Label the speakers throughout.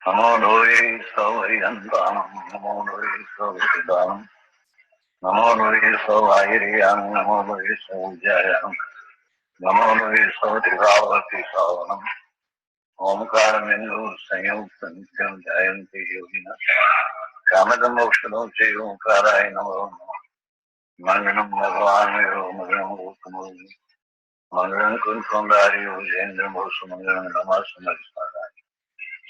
Speaker 1: Namo Doi Sauriyantam, Namo Doi Sauridam, Namo Doi Sauriyam, Namo Doi Saujayam, Namo Doi Saurivavati Savanam, Omkaramendo Sanyukta Nityam Jayanti Yogina, Kamadam Okshadam Jai Omkaraya Namo, Manganam Bhagavanayo, Manganam Uttamam, Manganam Kuntandariyo, Jaindram Bhosu Manganam Namasamaripada.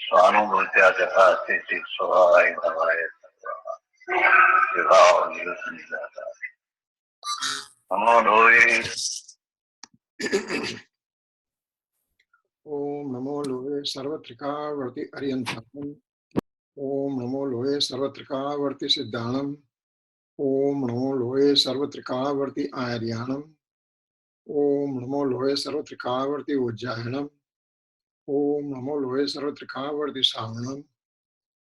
Speaker 1: Swanubhutya Jahati Swai Bhavaya Vivav Yusanidata Namo Doi
Speaker 2: Om Namo Loe Sarvatrika Varti Aryantam. Om Namo Loe Sarvatrika Varti Siddhanam. Om Namo Loe Sarvatrika Varti Aryanam. Om Namo Loe Sarvatrika Varti Ujjayanam. Om Namo Loe Sarvatrika Varti Savanam.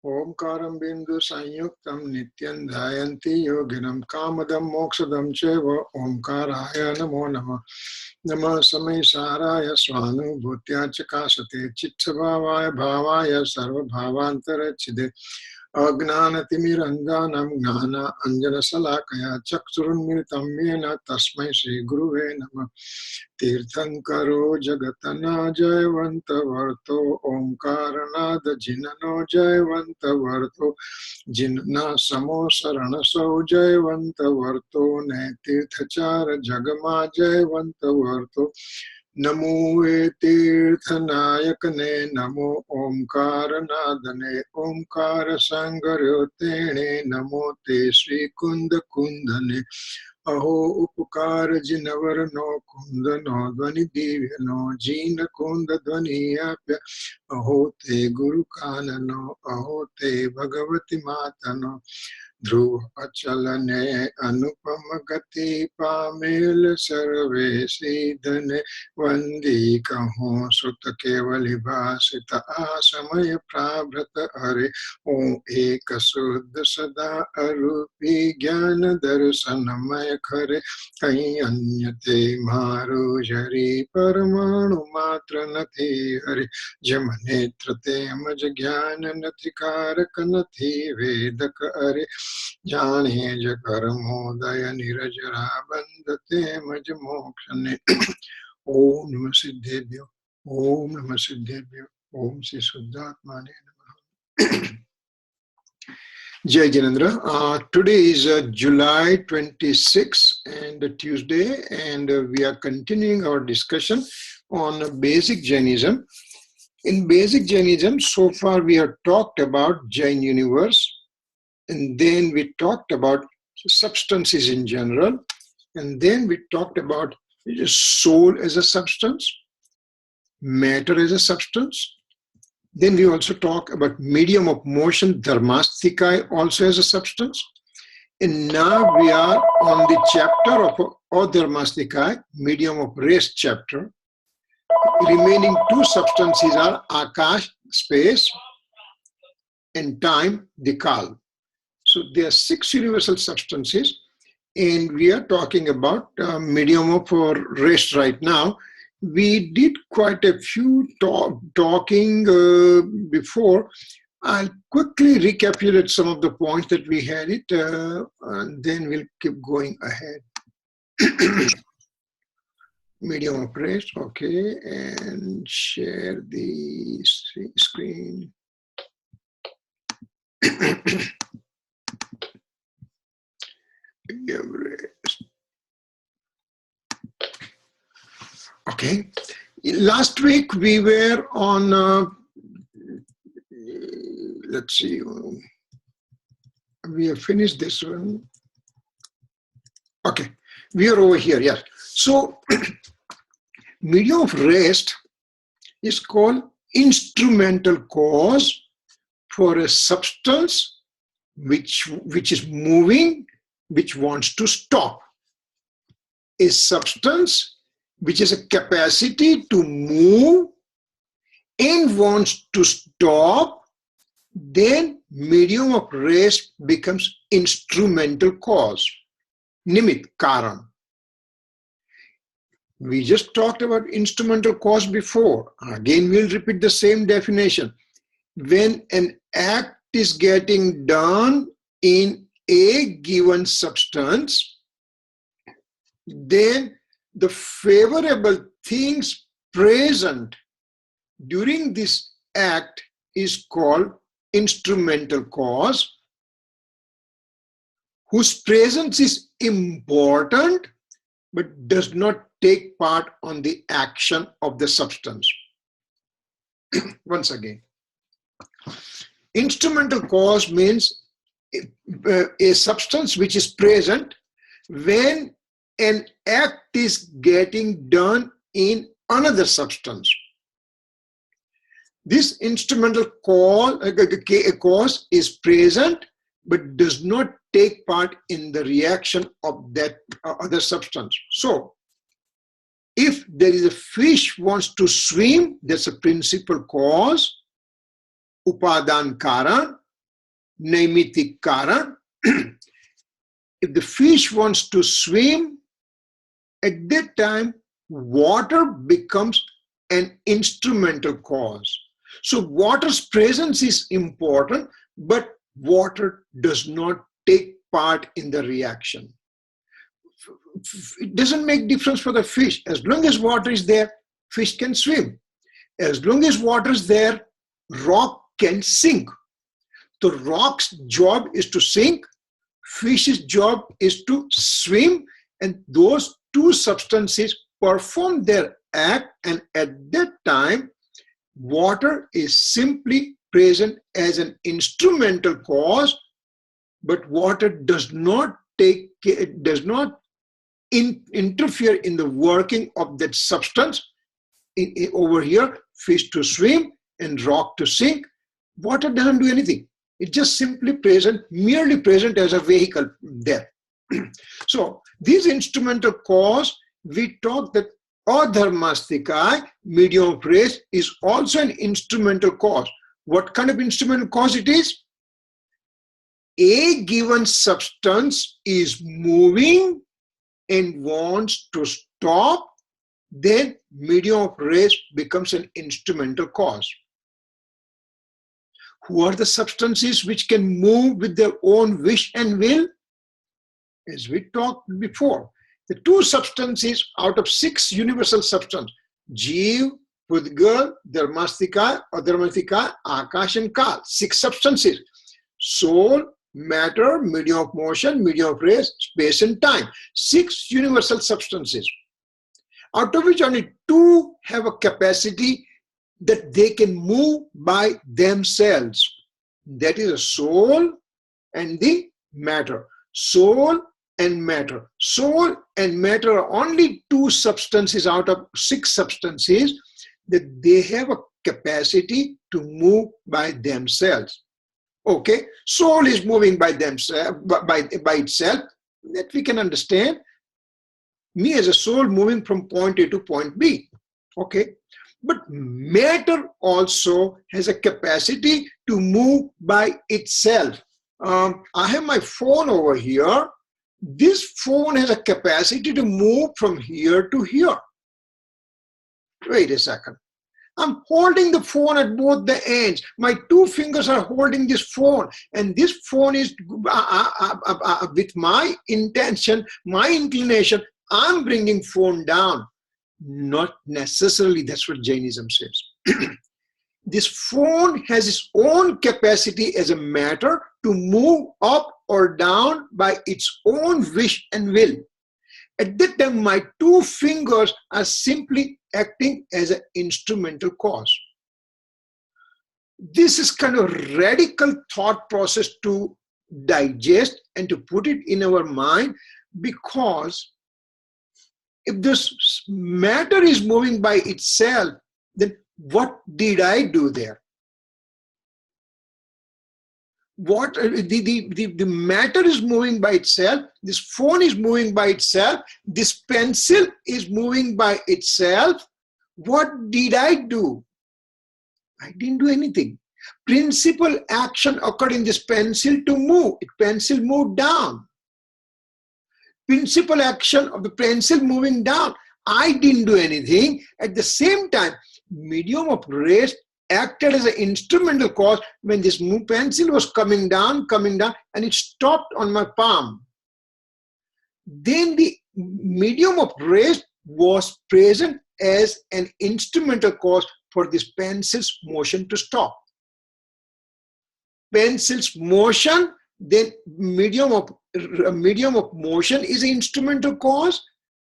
Speaker 2: Om Karam Bindu Sanyuktam Nityam Dhayanti Yoginam Kamadam Moksadam Cheva Om Karaya Namo Nama Nama Samay Saraya Swanu Bhutya Chakasate Chitsavavaya Bhavaya Sarva Bhavantara Chide Agnanatimirandhanam Gnana Anjana Salakaya Chaksurunmiritam Yena Tasmai Sri Guruve Nama Tirthankaro Jagatana Jayavanta Varto Omkaranada Jinano Jayavanta Varto Jinna Samo Sarana Sau Jayavanta Varto Ne Tirthachara Jagama Jayavanta Varto Namo Tirthanayakane Namo Omkaranadane Omkara Sangaryotene Namo Te Sri Kunda Kundane Aho Upakara Jinavarano Kundano Dvani Divyano Jina Kunda Dvani Apya Aho Te Guru Kanano Aho Te Bhagavati Matano Dhruva Achalane Anupamagati Pamil Sarve Siddhane Vandi Kaho Sutta Kevali Bhasita Asamaya Prabhrata Hare Om Eka Suddha Sada Arupi Jnana Darsanamaya Khare Kai Anyate Maru Jari Paramanu Matra Nati Hare Jamanetra Tema Jnana Nati Karaka Nati Vedaka Hare Jane Jakarmodaya Nirajara Bandate Majamokshane Om Namah Siddhebhyo Om Namah Siddhebhyo Om Sri Suddhatmane Namaha. Jai Janendra. Today is July 26 and Tuesday, and we are continuing our discussion on basic Jainism. In basic Jainism, so far we have talked about Jain universe, and then we talked about substances in general, and then we talked about soul as a substance, matter as a substance. Then we also talk about medium of motion, dharmastika, also as a substance. And now we are on the chapter of dharmastika, medium of rest chapter. Remaining two substances are akash, space, and time, the kal. So there are 6 universal substances, and we are talking about medium of rest right now. We did quite a few talking before. I'll quickly recapitulate some of the points that we had it, and then we'll keep going ahead. Medium of rest, okay, and share the screen. Okay, last week we were on, let's see, we have finished this one. Okay, we are over here, yes. So, medium of rest is called instrumental cause for a substance which is moving, which wants to stop. A substance which has a capacity to move and wants to stop, then medium of rest becomes instrumental cause, nimit, karan. We just talked about instrumental cause before. Again, we'll repeat the same definition. When an act is getting done in a given substance, then the favorable things present during this act is called instrumental cause, whose presence is important but does not take part on the action of the substance. Once again, instrumental cause means a substance which is present when an act is getting done in another substance. This instrumental cause is present but does not take part in the reaction of that other substance. So, if there is a fish wants to swim, that's a principal cause, upadan karan, naimitik karan. If the fish wants to swim, at that time, water becomes an instrumental cause. So water's presence is important, but water does not take part in the reaction. It doesn't make difference for the fish. As long as water is there, fish can swim. As long as water is there, rock can sink. The rock's job is to sink, fish's job is to swim, and those two substances perform their act, and at that time, water is simply present as an instrumental cause, but water does not interfere in the working of that substance. Over here, fish to swim and rock to sink. Water doesn't do anything. It's just simply present, merely present as a vehicle there. So, this instrumental cause, we talk that adharmastikai, medium of race, is also an instrumental cause. What kind of instrumental cause it is? A given substance is moving and wants to stop, then medium of race becomes an instrumental cause. Who are the substances which can move with their own wish and will? As we talked before, the two substances out of 6 universal substances, Jeev, Pudgal, Dharmastika, Adharmastika, Akash and Kal, 6 substances. Soul, matter, medium of motion, medium of race, space and time. 6 universal substances, out of which only 2 have a capacity that they can move by themselves. That is a soul and the matter. Soul and matter. Soul and matter are only 2 substances out of 6 substances that they have a capacity to move by themselves. Okay, soul is moving by themselves, by itself. That we can understand. Me as a soul moving from point A to point B. Okay, but matter also has a capacity to move by itself. I have my phone over here. This phone has a capacity to move from here to here. Wait a second. I'm holding the phone at both the ends. My 2 fingers are holding this phone, and this phone is with my intention, my inclination, I'm bringing phone down. Not necessarily, that's what Jainism says. This phone has its own capacity as a matter to move up or down by its own wish and will. At that time, my 2 fingers are simply acting as an instrumental cause. This is kind of radical thought process to digest and to put it in our mind, because if this matter is moving by itself, then what did I do there? What the matter is moving by itself, this phone is moving by itself, this pencil is moving by itself. What did I do? I didn't do anything. Principal action occurred in this pencil to move. Pencil moved down. Principal action of the pencil moving down. I didn't do anything. At the same time, medium of rest acted as an instrumental cause when this pencil was coming down, and it stopped on my palm. Then the medium of rest was present as an instrumental cause for this pencil's motion to stop. Pencil's motion, then medium of motion is an instrumental cause.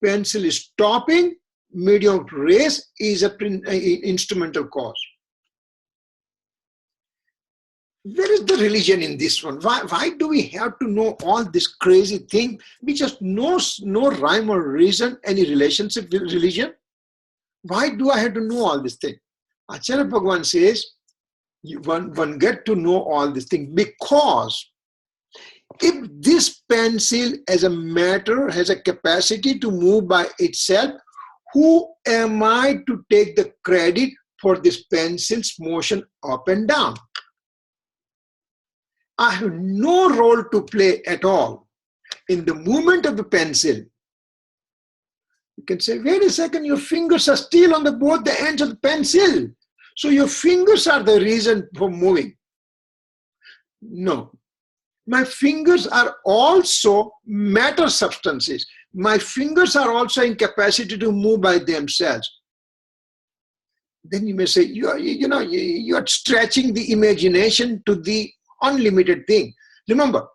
Speaker 2: Pencil is stopping, medium of rest is an instrumental cause. Where is the religion in this one? Why do we have to know all this crazy thing? We just know no rhyme or reason, any relationship with religion. Why do I have to know all this thing? Acharya Bhagavan says, one get to know all this thing because if this pencil as a matter has a capacity to move by itself, who am I to take the credit for this pencil's motion up and down? I have no role to play at all in the movement of the pencil. You can say, wait a second, your fingers are still on both the ends of the pencil. So your fingers are the reason for moving. No. My fingers are also matter substances. My fingers are also in capacity to move by themselves. Then you may say, you are stretching the imagination to the unlimited thing. Remember,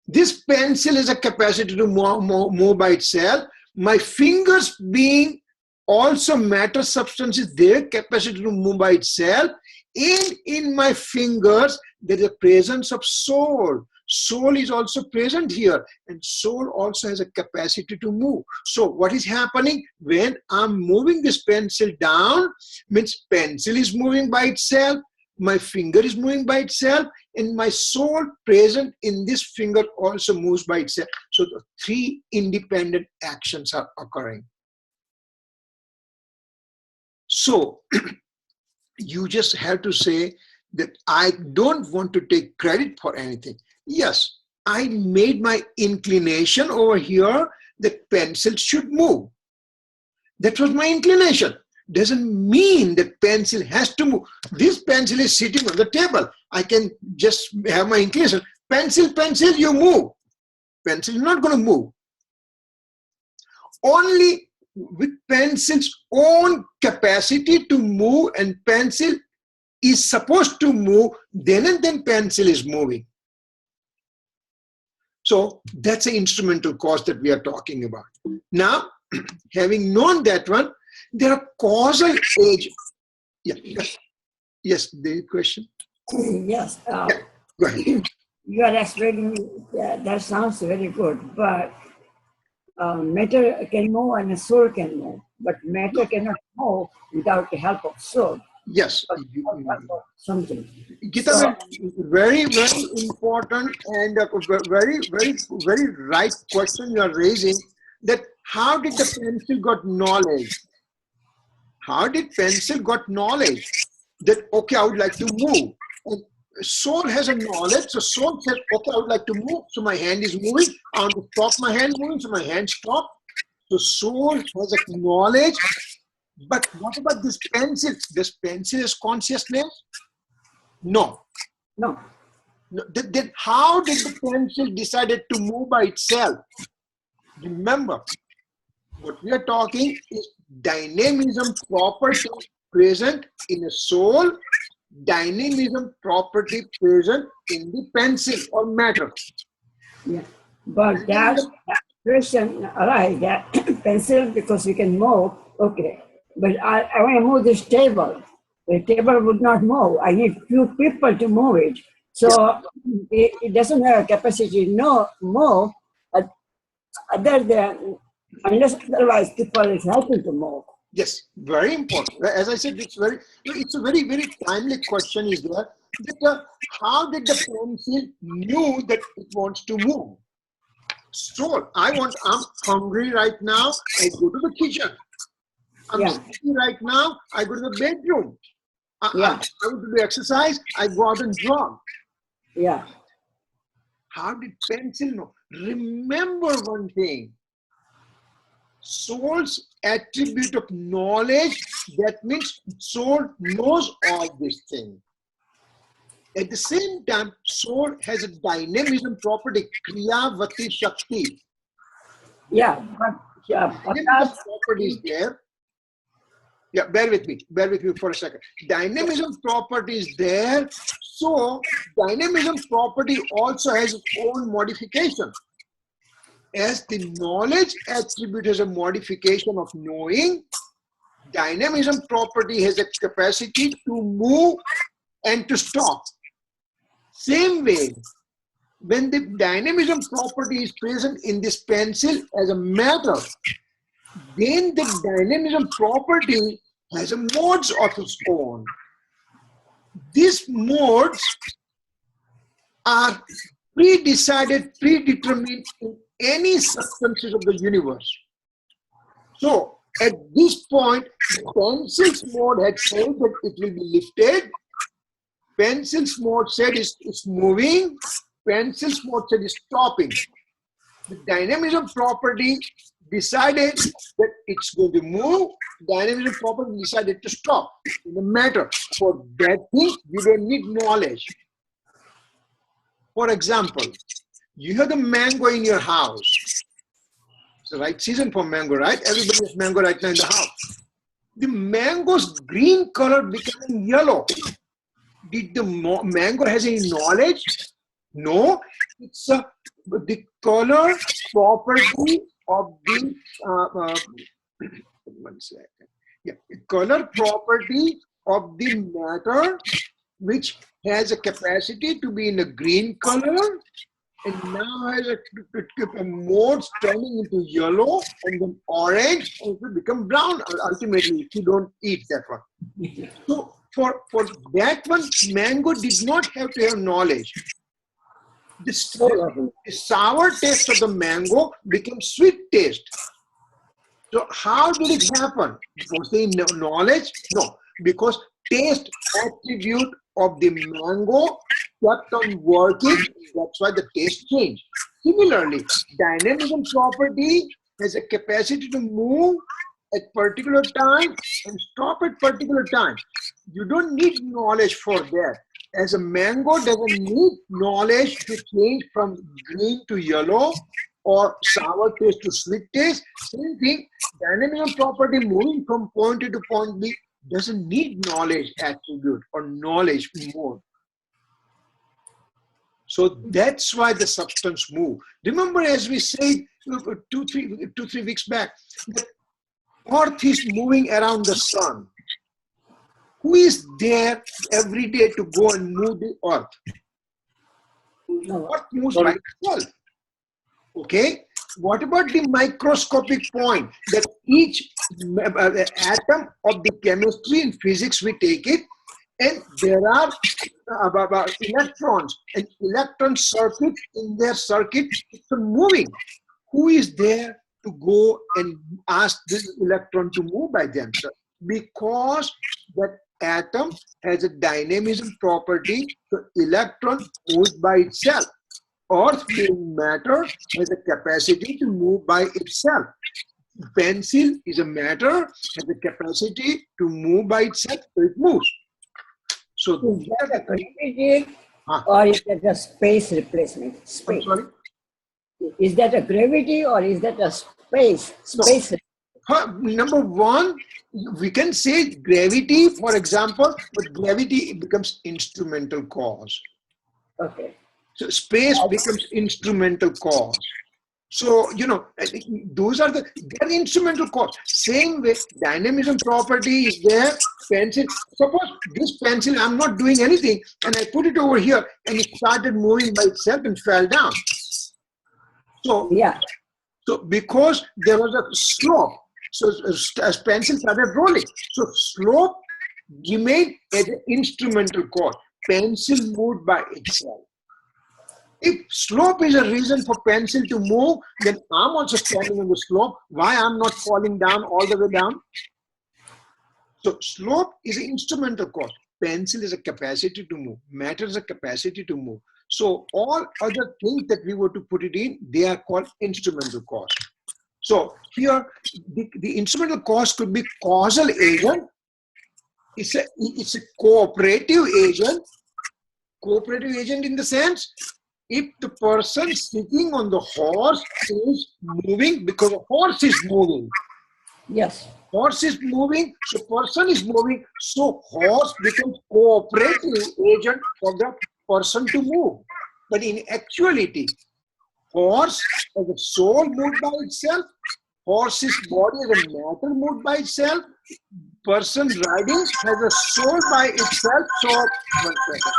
Speaker 2: this pencil has a capacity to move by itself. My fingers being also matter substances, their capacity to move by itself. And in my fingers, there is a presence of soul. Soul is also present here, and soul also has a capacity to move. So what is happening when I'm moving this pencil down means pencil is moving by itself, my finger is moving by itself, and my soul present in this finger also moves by itself. So the three independent actions are occurring. So you just have to say that I don't want to take credit for anything. Yes, I made my inclination over here that pencil should move. That was my inclination. Doesn't mean that pencil has to move. This pencil is sitting on the table. I can just have my inclination. Pencil, you move. Pencil is not going to move. Only with pencil's own capacity to move, and pencil is supposed to move, then and then pencil is moving. So that's an instrumental cause that we are talking about. Now, having known that one, there are causal agents. Yeah. Yes, the question?
Speaker 3: Yes.
Speaker 2: Yeah, go ahead.
Speaker 3: You are explaining, that sounds very good, but matter can move and the soul can move, but matter cannot move without the help of soul.
Speaker 2: Yes.
Speaker 3: Something.
Speaker 2: Gita, so, very, very important and very, very, very right question you are raising, that how did the pencil got knowledge? How did pencil got knowledge that, okay, I would like to move? And soul has a knowledge, so soul says, okay, I would like to move, so my hand is moving. I want to stop my hand moving, so my hand stops. So soul has a knowledge. But what about this pencil? This pencil is consciousness? No. Then how did the pencil decided to move by itself? Remember, what we are talking is dynamism property present in a soul, dynamism property present in the pencil or matter.
Speaker 3: Yeah, but that question arises that pencil, because we can move, okay, but I want to move this table. The table would not move. I need few people to move it. So it doesn't have a capacity to move other than, unless otherwise people is helping to move.
Speaker 2: Yes, very important. As I said, it's a very, very timely question is there. That, how did the pencil knew that it wants to move? So I'm hungry right now, I go to the kitchen. I'm sleepy right now, I go to the bedroom. I want to do exercise, I go out and jog.
Speaker 3: Yeah.
Speaker 2: How did pencil know? Remember one thing. soul's attribute of knowledge, that means soul knows all these things. At the same time, soul has a dynamism property, Kriyavati Shakti.
Speaker 3: Yeah, but
Speaker 2: Dynamism property is there. Yeah, bear with me for a second. Dynamism property is there. So dynamism property also has its own modification. As the knowledge attribute has a modification of knowing, dynamism property has a capacity to move and to stop. Same way, when the dynamism property is present in this pencil as a matter, then the dynamism property has a modes of its own. These modes are pre-decided, predetermined in any substances of the universe. So at this point, pencil's mode had said that it will be lifted. Pencil's mode said it's moving. Pencil's mode said it's stopping. The dynamism property decided that it's going to move. Dynamism property decided to stop in the matter. For that thing, you don't need knowledge. For example, you have the mango in your house. It's the right season for mango, right? Everybody has mango right now in the house. The mango's green color becoming yellow. Did the mango has any knowledge? No. It's the color property of the one second. Yeah, the color property of the matter, which has a capacity to be in a green color, and now has a modes turning into yellow and then orange, and it will become brown ultimately if you don't eat that one. So for that one, mango did not have to have knowledge. The sour taste of the mango became sweet taste. So how did it happen? Was there knowledge? No, because taste attribute of the mango kept on working. That's why the taste changed. Similarly, dynamism property has a capacity to move at particular time and stop at particular time. You don't need knowledge for that. As a mango doesn't need knowledge to change from green to yellow or sour taste to sweet taste. Same thing, dynamism property moving from point A to point B doesn't need knowledge attribute or knowledge mode. So that's why the substance move. Remember, as we said two, three weeks back, the Earth is moving around the sun. Who is there every day to go and move the Earth? Earth moves by itself. Okay. What about the microscopic point that each atom of the chemistry and physics we take it, and there are electrons and electron circuit in their circuit, it's moving. Who is there to go and ask this electron to move by themselves? Because that atom has a dynamism property, so electron moves by itself. Earth being matter has a capacity to move by itself. Pencil is a matter, has a capacity to move by itself, so it moves. So
Speaker 3: is that a gravity or is that a space replacement? Space.
Speaker 2: I'm sorry?
Speaker 3: Is that a gravity or is that a space? Space.
Speaker 2: No. Number one, we can say gravity, for example, but gravity becomes instrumental cause.
Speaker 3: Okay.
Speaker 2: So space becomes instrumental cause. So, you know, those are they're instrumental cause. Same way, dynamism property is there. Pencil, suppose this pencil, I'm not doing anything, and I put it over here, and it started moving by itself and fell down. So,
Speaker 3: yeah.
Speaker 2: So because there was a slope, so as pencil started rolling, so slope remained as an instrumental cause. Pencil moved by itself. If slope is a reason for pencil to move, then I'm also standing on the slope. Why I'm not falling down all the way down? So slope is an instrumental cause. Pencil is a capacity to move. Matter is a capacity to move. So all other things that we were to put it in, they are called instrumental cause. So here, the instrumental cause could be causal agent. It's a cooperative agent. Cooperative agent in the sense, if the person sitting on the horse is moving, because the horse is moving.
Speaker 3: Yes.
Speaker 2: Horse is moving, so person is moving, so horse becomes cooperative agent for the person to move. But in actuality, horse has a soul moved by itself, horse's body has a matter moved by itself, person riding has a soul by itself. So, one second.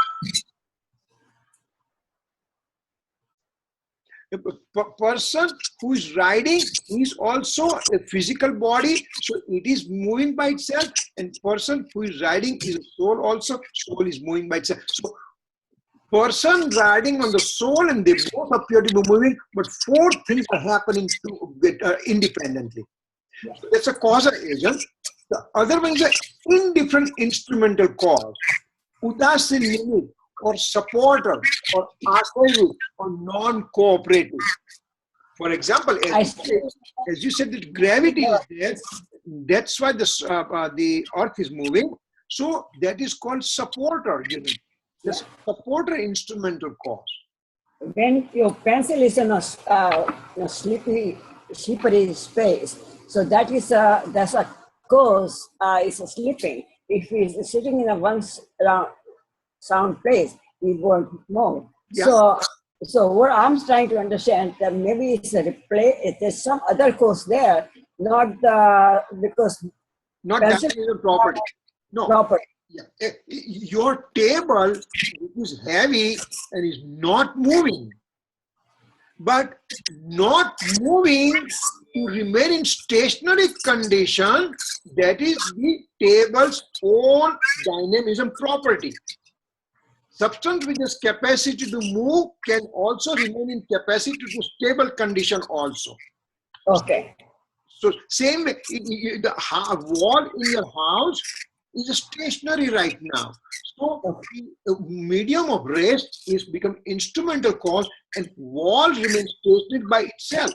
Speaker 2: A person who is riding is also a physical body, so it is moving by itself, and person who is riding is a soul also, soul is moving by itself. So person riding on the soul and they both appear to be moving, but four things are happening independently. So that's a causal agent. The other one is an indifferent instrumental cause. Udasin limit, or supporter, or assailant, or non-cooperative. For example, as you said, that gravity is there, that's why the earth is moving. So that is called supporter unit. The supporter instrumental cause.
Speaker 3: When your pencil is in a slippery space, so that's a cause is slipping. If it's sitting in a sound place, it won't move. Yeah. So what I'm trying to understand that maybe it's a replay. There's some other cause there, not because
Speaker 2: not that is a property. No.
Speaker 3: Property.
Speaker 2: Yeah. Your table is heavy and is not moving, but not moving to remain in stationary condition, that is the table's own dynamism property. Substance which has capacity to move can also remain in capacity to stable condition also.
Speaker 3: Okay.
Speaker 2: So same way, the wall in your house is stationary right now. So the medium of rest is become instrumental cause, and wall remains stationary by itself.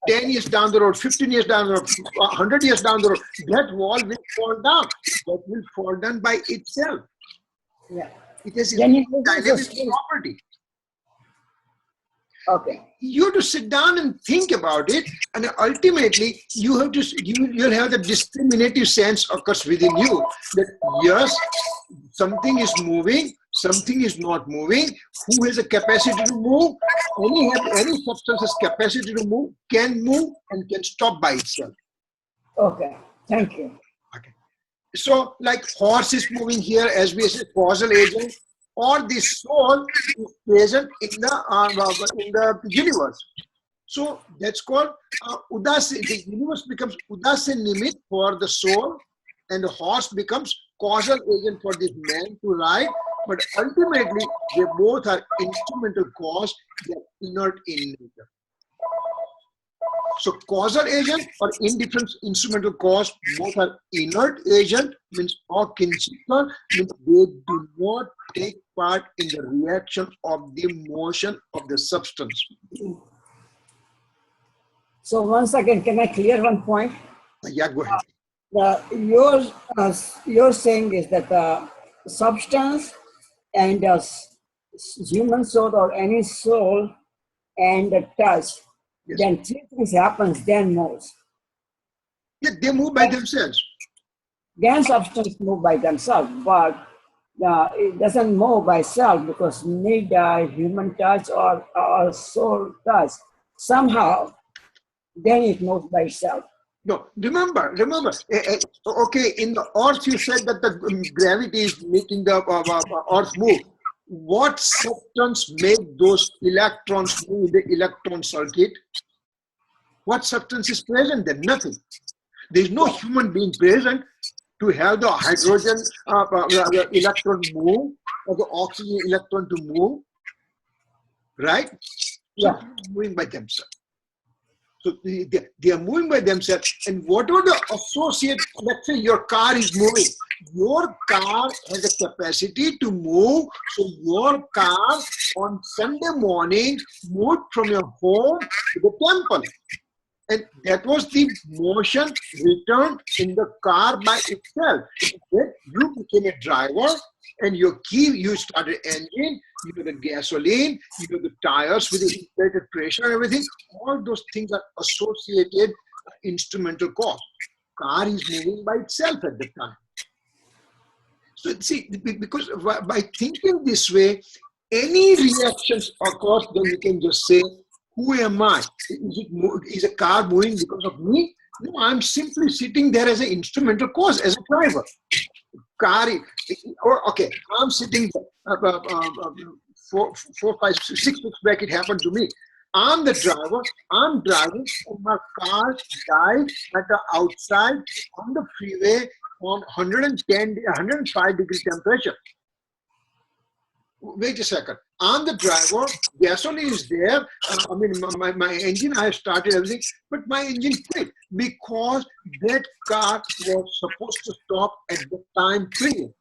Speaker 2: 10 years down the road, 15 years down the road, 100 years down the road, that wall will fall down. That will fall down by itself.
Speaker 3: Yeah.
Speaker 2: It has dynamic property.
Speaker 3: Okay.
Speaker 2: You have to sit down and think about it, and ultimately you'll have the discriminative sense occurs within you that yes, something is moving, something is not moving. Who has a capacity to move? Any substance has capacity to move, can move, and can stop by itself.
Speaker 3: Okay. Thank you.
Speaker 2: Okay. So, like horse is moving here, as we say, causal agent, or the soul is present in the universe. So that's called udasin. The universe becomes udasin nimit for the soul, and the horse becomes causal agent for this man to ride. But ultimately, they both are instrumental cause. They are inert in nature. So causal agent or indifferent instrumental cause, both are inert agent, means or kinshika, means they do not take part in the reaction of the motion of the substance.
Speaker 3: So once again, can I clear one point?
Speaker 2: Yeah, go ahead.
Speaker 3: Your saying is that the substance and the human soul or any soul and the touch, yes, then three things happens, then moves.
Speaker 2: Yeah, they move by themselves.
Speaker 3: Then substance move by themselves, but it doesn't move by itself because need human touch or soul touch. Somehow, then it moves by itself.
Speaker 2: No, remember, okay, in the earth you said that the gravity is making the earth move. What substance made those electrons move in the electron circuit? What substance is present there? Nothing. There is no human being present to have the hydrogen electron move or the oxygen electron to move, right? So
Speaker 3: yeah,
Speaker 2: moving by themselves. So they are moving by themselves. And whatever the associate, let's say your car is moving, your car has a capacity to move. So your car on Sunday morning moved from your home to the temple. And that was the motion returned in the car by itself. Then you became a driver, and your key, you started engine, you have the gasoline, you have the tires with the inflated pressure and everything. All those things are associated instrumental cause. Car is moving by itself at the time. So see, because by thinking this way, any reactions occurs, then you can just say, who am I? Is a car moving because of me? No, I'm simply sitting there as an instrumental cause, as a driver. Car, or okay, I'm sitting 4, 5, 6 weeks back, it happened to me. I'm the driver, I'm driving, and my car died at the outside on the freeway on 105 degree temperature. Wait a second. I'm the driver, gasoline is there. I mean, my engine, I have started everything, but my engine quit because that car was supposed to stop at the time period.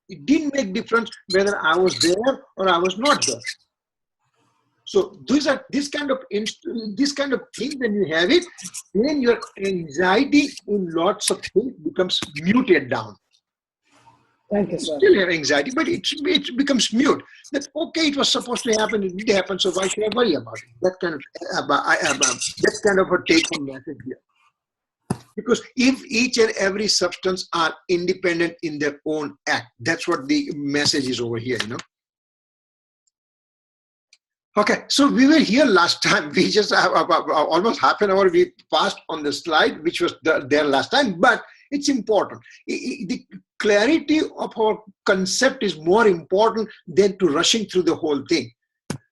Speaker 2: It didn't make difference whether I was there or I was not there. So this kind of thing, when you have it, then your anxiety in lots of things becomes muted down.
Speaker 3: Thank you, sir.
Speaker 2: Still have anxiety, but it becomes mute. That okay, it was supposed to happen, it did happen, so why should I worry about it? That kind of a take-home message here. Because if each and every substance are independent in their own act, that's what the message is over here, you know. Okay, so we were here last time. We just have almost half an hour we passed on the slide, which was there last time, but it's important. The clarity of our concept is more important than to rushing through the whole thing.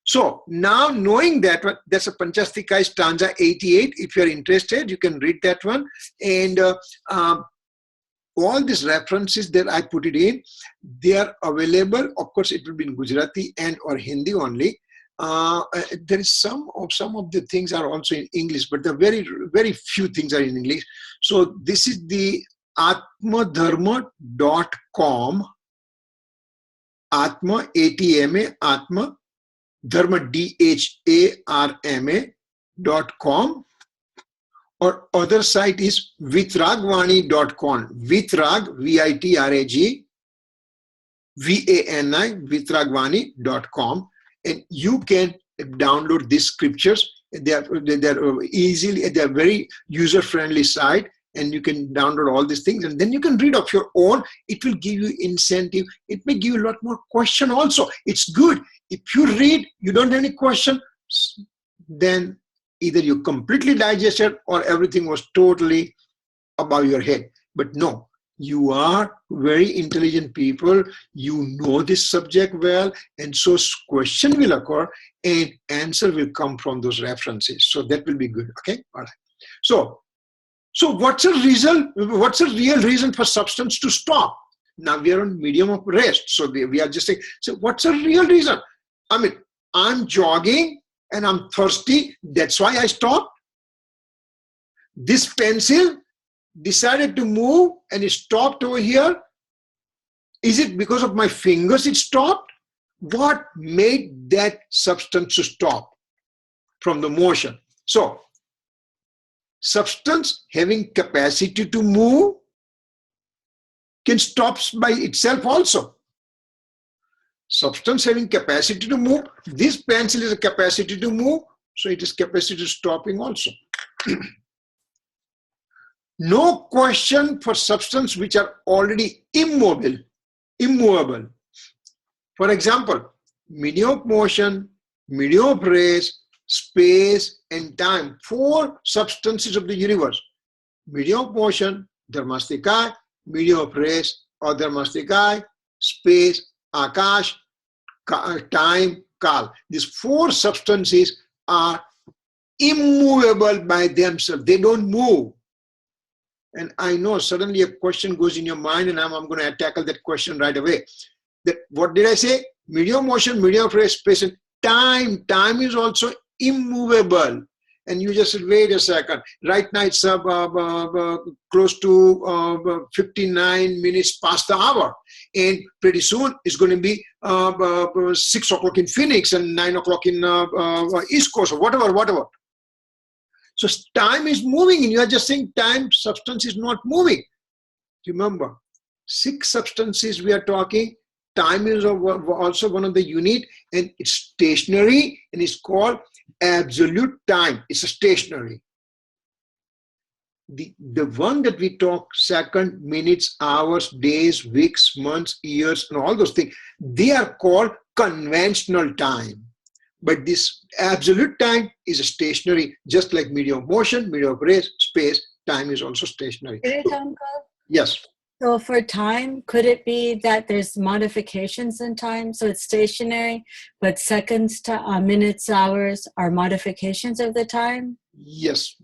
Speaker 2: So now knowing that, that's a Panchastika stanza 88. If you're interested, you can read that one. And all these references that I put it in, they are available. Of course, it will be in Gujarati and or Hindi only. There is some of the things are also in English, but the very few things are in English. So this is the atmadharma.com, Atma, A-T-M-A, Atma, Dharma, D-H-A-R-M-A.com, or other site is vitragvani.com, Vitrag, V-I-T-R-A-G, V-A-N-I, vitragvani.com. And you can download these scriptures. They're easily, they're very user-friendly site, and you can download all these things, and then you can read of your own. It will give you incentive. It may give you a lot more question also. It's good. If you read, you don't have any question, then either you completely digested or everything was totally above your head. But no. You are very intelligent people, you know this subject well, and so question will occur and answer will come from those references. So that will be good, okay? All right. So what's a reason? What's a real reason for substance to stop? Now we are on medium of rest. So we are just saying, so what's a real reason? I mean, I'm jogging and I'm thirsty, that's why I stopped. This pencil decided to move and it stopped over here. Is it because of my fingers it stopped? What made that substance to stop from the motion? So, substance having capacity to move can stop by itself also. Substance having capacity to move, this pencil is a capacity to move, so it is capacity to stopping also. No question for substance which are already immovable. For example, medium of motion, medium of rest, space, and time. 4 substances of the universe. Medium of motion, dharmastika, medium of rest, adharmastika, space, akash, time, kal. These 4 substances are immovable by themselves. They don't move. And I know suddenly a question goes in your mind, and I'm going to tackle that question right away. That what did I say? Medium motion, medium of rest, space, and time. Time is also immovable. and you just wait a second. Right now it's close to 59 minutes past the hour, and pretty soon it's going to be 6 o'clock in Phoenix and 9 o'clock in East Coast or whatever. So time is moving, and you are just saying time substance is not moving. Remember, 6 substances we are talking. Time is also one of the unit, and it's stationary, and it's called absolute time. It's a stationary. The one that we talk, second, minutes, hours, days, weeks, months, years, and all those things, they are called conventional time. But this absolute time is a stationary, just like medium of motion, medium of rest, space, time is also stationary. Yes.
Speaker 4: So for time, could it be that there's modifications in time? So it's stationary, but seconds, minutes, hours are modifications of the time?
Speaker 2: Yes.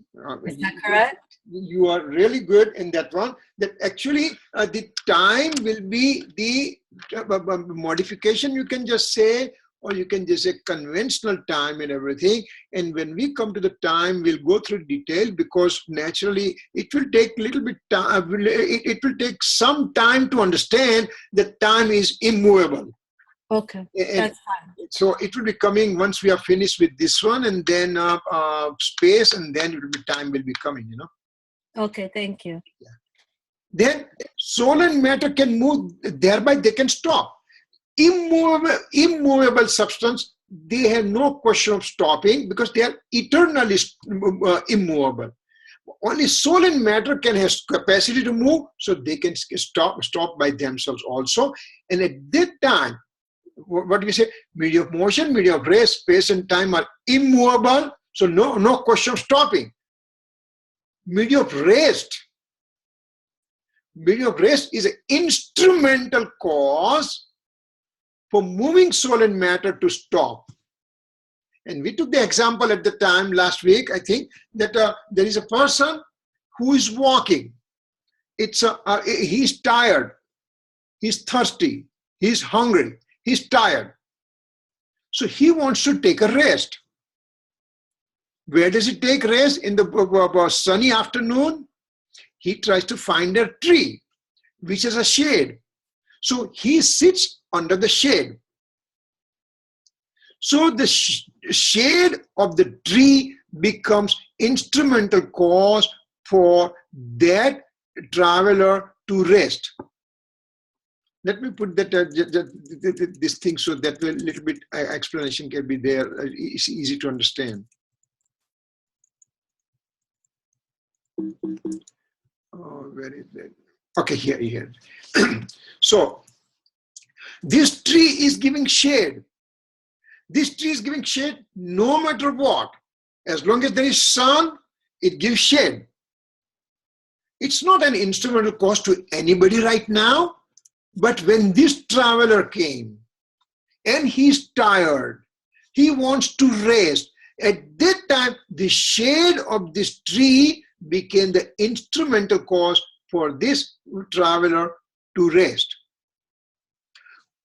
Speaker 4: Is that correct?
Speaker 2: You are really good in that one. That actually the time will be the modification, you can just say, or you can just say conventional time and everything. And when we come to the time, we'll go through detail, because naturally it will take a little bit time. It will take some time to understand that time is immovable.
Speaker 4: Okay, that's fine.
Speaker 2: So it will be coming once we are finished with this one, and then space, and then it will be time will be coming, you know.
Speaker 4: Okay, thank you.
Speaker 2: Yeah. Then soul and matter can move, thereby they can stop. Immovable substance, they have no question of stopping, because they are eternally immovable. Only soul and matter can have capacity to move, so they can stop by themselves also. And at that time, what do we say? Media of motion, media of rest, space and time are immovable, so no question of stopping. Media of rest is an instrumental cause for moving soul and matter to stop. And we took the example at the time last week, I think, that there is a person who is walking. He's tired, he's thirsty, he's hungry, he's tired. So he wants to take a rest. Where does he take rest? In the sunny afternoon, he tries to find a tree, which is a shade. So he sits under the shade. So the shade of the tree becomes instrumental cause for that traveler to rest. Let me put that this thing so that a little bit explanation can be there. It's easy to understand. Oh, where is that? Okay, here. So this tree is giving shade. This tree is giving shade no matter what. As long as there is sun, it gives shade. It's not an instrumental cause to anybody right now, but when this traveler came and he's tired, he wants to rest. At that time, the shade of this tree became the instrumental cause for this traveler to rest.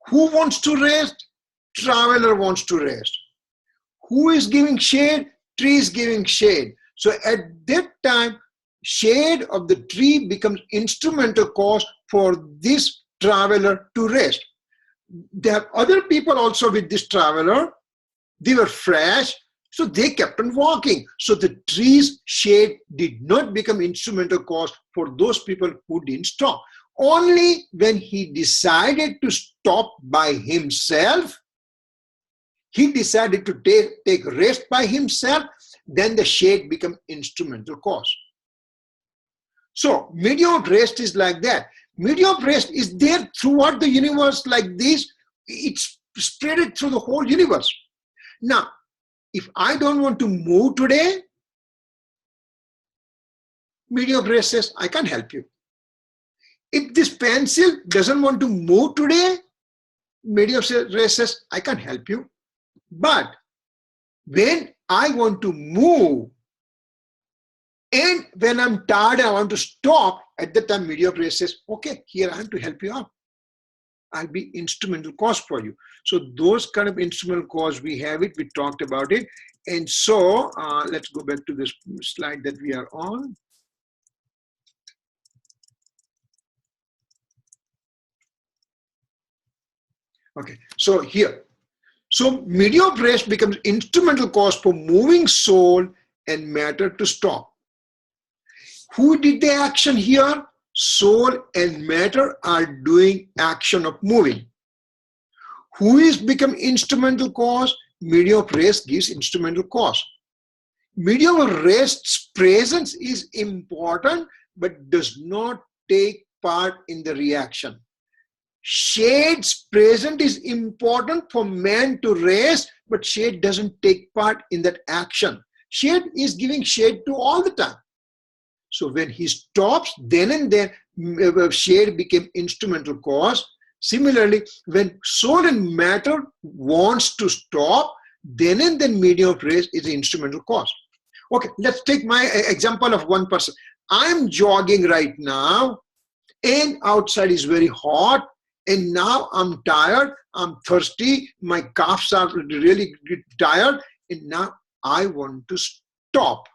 Speaker 2: Who wants to rest? Traveler wants to rest. Who is giving shade? Tree is giving shade. So at that time, shade of the tree becomes instrumental cause for this traveler to rest. There are other people also with this traveler. They were fresh, so they kept on walking. So the tree's shade did not become instrumental cause for those people who didn't stop. Only when he decided to stop by himself, he decided to take rest by himself, then the shade became instrumental cause. So medium of rest is like that. Medium of rest is there throughout the universe like this. It's spread through the whole universe. Now, if I don't want to move today, medium of rest says, I can't help you. If this pencil doesn't want to move today, medium of rest says, I can't help you. But when I want to move, and when I'm tired and I want to stop, at that time, medium of rest says, okay, here I am to help you out. I'll be instrumental cause for you. So those kind of instrumental cause, we have it, we talked about it. And so let's go back to this slide that we are on. Okay, so here. So media of rest becomes instrumental cause for moving soul and matter to stop. Who did the action here? Soul and matter are doing action of moving. Who is become instrumental cause? Media of rest gives instrumental cause. Media of rest's presence is important, but does not take part in the reaction. Shade's presence is important for man to rest, but shade doesn't take part in that action. Shade is giving shade to all the time. So when he stops, then and there, shade became instrumental cause. Similarly, when soul and matter wants to stop, then and then media of rest is the instrumental cause. Okay, let's take my example of one person. I'm jogging right now, and outside is very hot. And now I'm tired, I'm thirsty, my calves are really tired, and now I want to stop.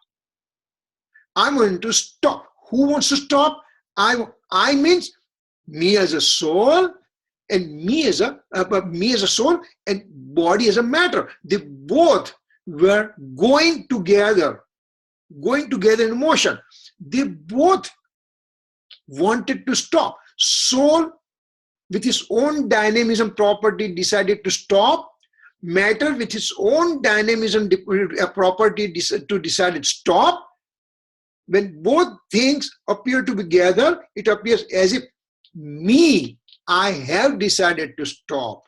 Speaker 2: I want to stop. Who wants to stop? I means me as a soul, and me as a soul, and body as a matter. They both were going together in motion. They both wanted to stop. Soul, with its own dynamism property, decided to stop. Matter, with its own dynamism property, decided to stop. When both things appear to be together, it appears as if I have decided to stop.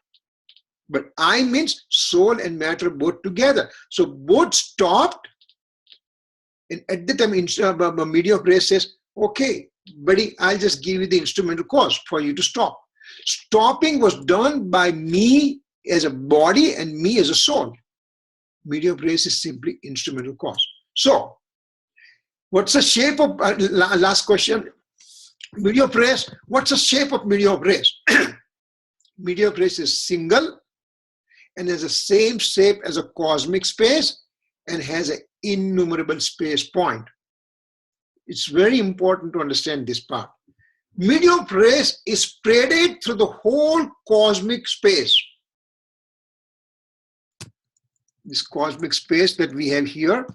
Speaker 2: But I means soul and matter both together. So both stopped, and at the time, media of rest says, okay, buddy, I'll just give you the instrumental cause for you to stop. Stopping was done by me as a body and me as a soul. Media of rest is simply instrumental cause. So, what's the shape of, last question, media of rest, what's the shape of media of rest? Media of rest is single and has the same shape as a cosmic space and has an innumerable space point. It's very important to understand this part. Media of rest is spreaded through the whole cosmic space. This cosmic space that we have here,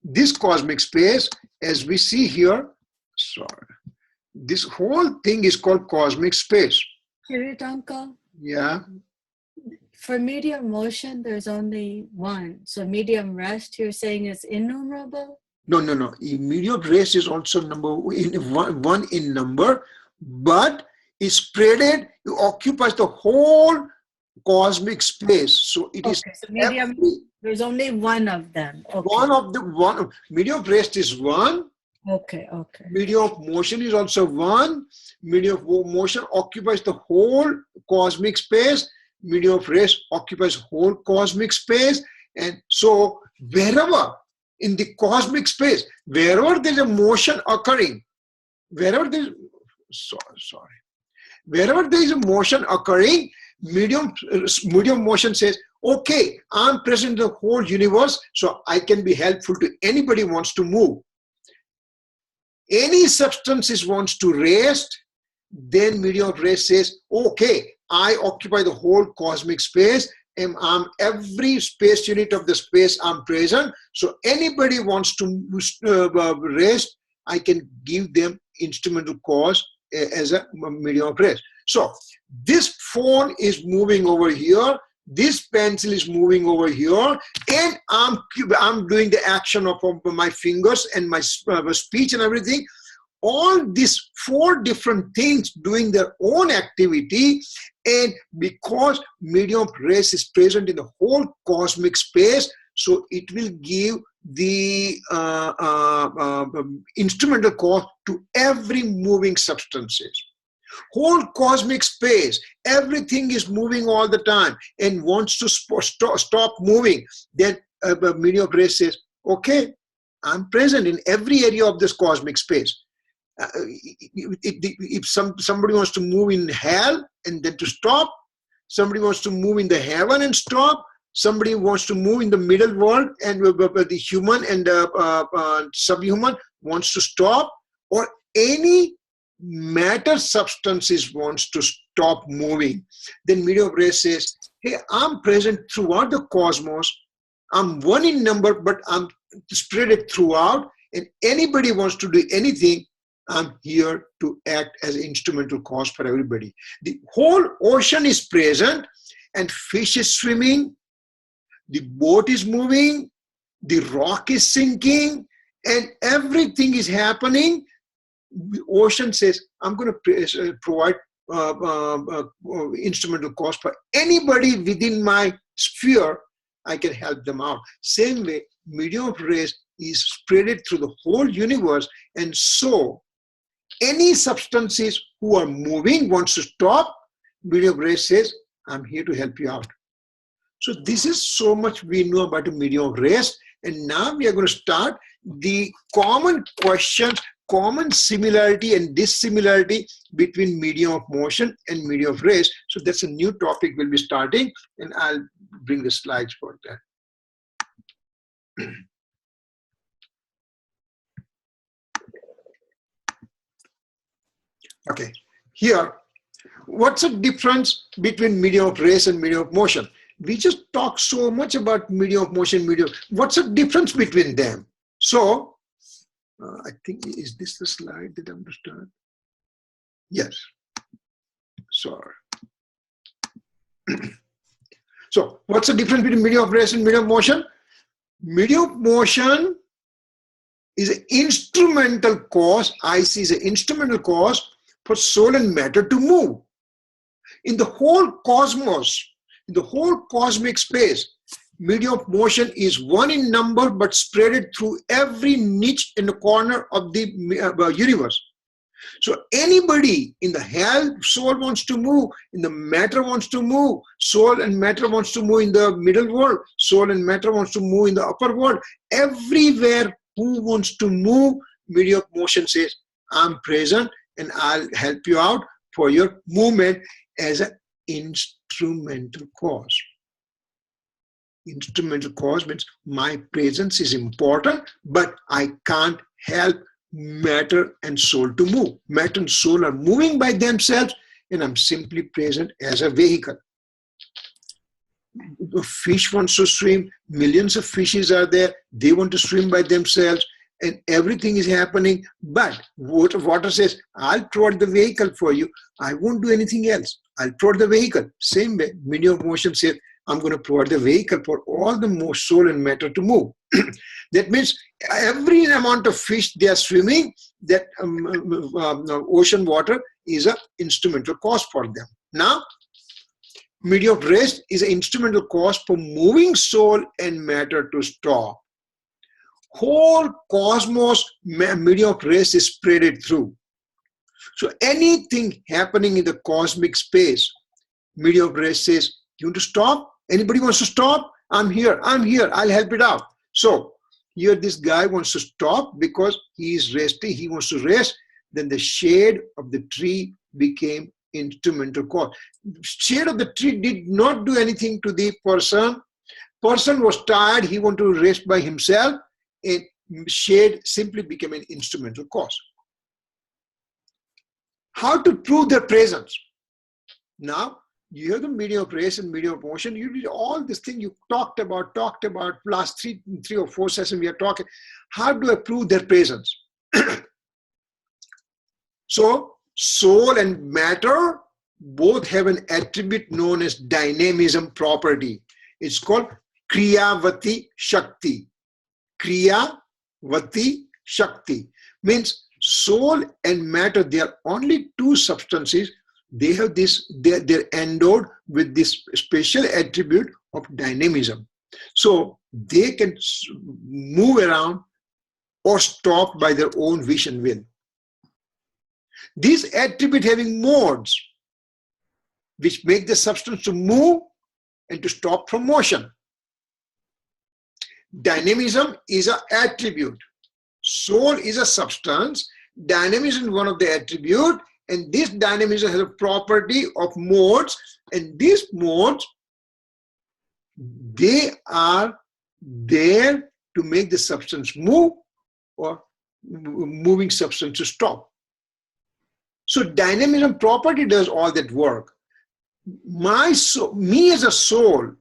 Speaker 2: this cosmic space, as we see here, this whole thing is called cosmic space.
Speaker 4: Kiritanka,
Speaker 2: Yeah.
Speaker 4: for medium motion, there's only one. So medium rest, you're saying is innumerable?
Speaker 2: No. Media of rest is also one in number, but it's spreaded, it occupies the whole cosmic space. So it is
Speaker 4: so medium, there's only one of them. Okay.
Speaker 2: Media of rest is one.
Speaker 4: Okay.
Speaker 2: Media of motion is also one. Media of motion occupies the whole cosmic space. Media of rest occupies whole cosmic space. And so wherever in the cosmic space, wherever there's a motion occurring, wherever there is a motion occurring, medium motion says, okay, I'm present in the whole universe, so I can be helpful to anybody who wants to move. Any substances wants to rest, then medium of rest says, okay, I occupy the whole cosmic space, and I'm every space unit of the space I'm present. So anybody wants to rest, I can give them instrumental cause as a medium of rest. So this phone is moving over here, this pencil is moving over here, and I'm doing the action of my fingers and my speech and everything. All these four different things doing their own activity, and because medium of rest is present in the whole cosmic space, so it will give the instrumental cause to every moving substances. Whole cosmic space, everything is moving all the time and wants to stop moving. Then medium of rest says, okay, I'm present in every area of this cosmic space. If somebody wants to move in hell and then to stop, somebody wants to move in the heaven and stop, somebody wants to move in the middle world, and the human and subhuman wants to stop, or any matter substances wants to stop moving, then medium of grace says, hey, I'm present throughout the cosmos. I'm one in number, but I'm spread it throughout, and anybody wants to do anything, I'm here to act as an instrumental cause for everybody. The whole ocean is present, and fish is swimming, the boat is moving, the rock is sinking, and everything is happening. The ocean says, I'm going to provide instrumental cause for anybody within my sphere. I can help them out. Same way, medium of rays is spread through the whole universe, and so any substances who are moving wants to stop, medium of rays says, I'm here to help you out. So this is so much we know about the medium of rays, and now we are going to start the common questions, common similarity and dissimilarity between medium of motion and medium of rays. So that's a new topic we'll be starting, and I'll bring the slides for that. Okay, here, what's the difference between medium of rays and medium of motion? We just talk so much about medium of motion, what's the difference between them? So, I think, is this the slide that I'm to start? Yes. Sorry. So, what's the difference between medium of rays and medium of motion? Medium of motion is an instrumental cause. IC is an instrumental cause for soul and matter to move. In the whole cosmos, in the whole cosmic space, medium of motion is one in number but spread it through every niche in the corner of the universe. So anybody in the hell, soul wants to move, in the matter wants to move, soul and matter wants to move in the middle world, soul and matter wants to move in the upper world. Everywhere who wants to move, medium of motion says, I'm present and I'll help you out for your movement as an instrumental cause. Instrumental cause means my presence is important, but I can't help matter and soul to move. Matter and soul are moving by themselves, and I'm simply present as a vehicle. The fish wants to swim, millions of fishes are there, they want to swim by themselves, and everything is happening, but water says, I'll provide the vehicle for you, I won't do anything else, I'll provide the vehicle. Same way, medium of motion says, I'm going to provide the vehicle for all the soul and matter to move. That means every amount of fish they are swimming, that ocean water is an instrumental cause for them. Now, medium of rest is an instrumental cause for moving soul and matter to stop. Whole cosmos, medium of rest is spread it through. So anything happening in the cosmic space, medium of rest says, you want to stop? Anybody wants to stop? I'm here, I'll help it out. So here this guy wants to stop because he is resting, he wants to rest. Then the shade of the tree became instrumental cause. Shade of the tree did not do anything to the person. Person was tired, he wanted to rest by himself, and shade simply became an instrumental cause. How to prove their presence? Now, you have the medium of race and medium of motion. You did all this thing you talked about last three or four sessions we are talking. How do I prove their presence? So, soul and matter both have an attribute known as dynamism property. It's called Kriyavati Shakti. Kriyavati Shakti means soul and matter, they are only two substances. They have this, they're endowed with this special attribute of dynamism. So they can move around or stop by their own wish and will. These attributes having modes, which make the substance to move and to stop from motion. Dynamism is an attribute. Soul is a substance. Dynamism is one of the attributes. And this dynamism has a property of modes, And these modes, they are there to make the substance move or moving substance to stop. So dynamism property does all that work. Me as a soul,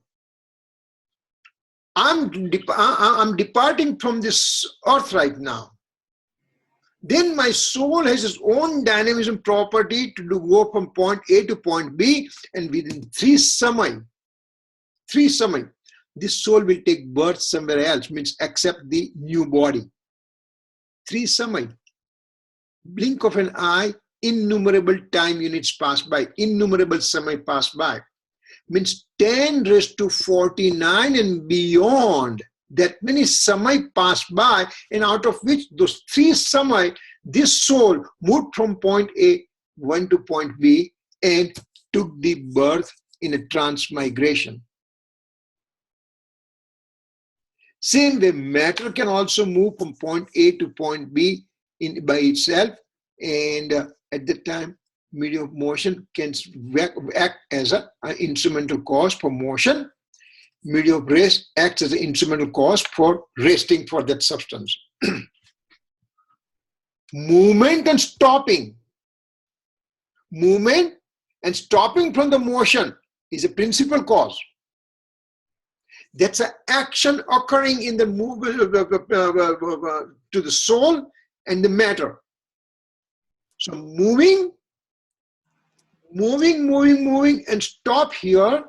Speaker 2: I'm departing from this earth right now. Then my soul has its own dynamism property to go from point A to point B, and within three samay, this soul will take birth somewhere else, means accept the new body. 3 samay. Blink of an eye, innumerable time units pass by, innumerable samay pass by. Means 10 raised to 49 and beyond. That many samay passed by, and out of which those 3 samay, this soul moved from point A, went to point B, and took the birth in a transmigration. Same way, matter can also move from point A to point B by itself, and at that time, medium of motion can act as an instrumental cause for motion. Medium of rest acts as an instrumental cause for resting for that substance. Movement and stopping. Movement and stopping from the motion is a principal cause. That's an action occurring in the movement to the soul and the matter. So moving, and stop here.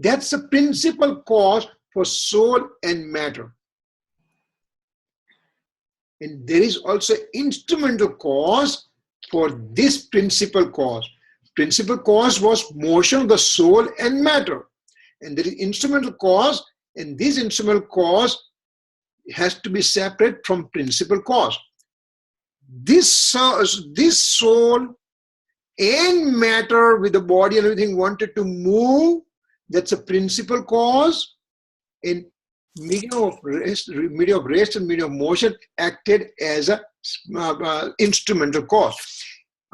Speaker 2: That's the principal cause for soul and matter. And there is also instrumental cause for this principal cause. Principal cause was motion of the soul and matter. And there is instrumental cause, and this instrumental cause has to be separate from principal cause. This soul and matter with the body and everything wanted to move. That's a principal cause. And medium of rest and medium of motion acted as a instrumental cause.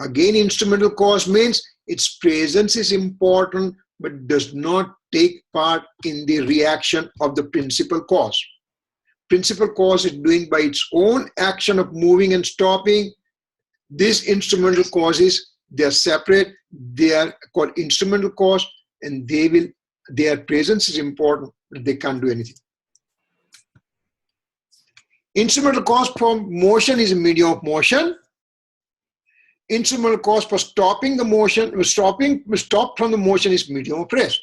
Speaker 2: Again, instrumental cause means its presence is important, but does not take part in the reaction of the principal cause. Principal cause is doing by its own action of moving and stopping. These instrumental causes, they are separate. They are called instrumental cause, and their presence is important, but they can't do anything. Instrumental cause for motion is a medium of motion. Instrumental cause for stopping the motion, stop from the motion is medium of rest.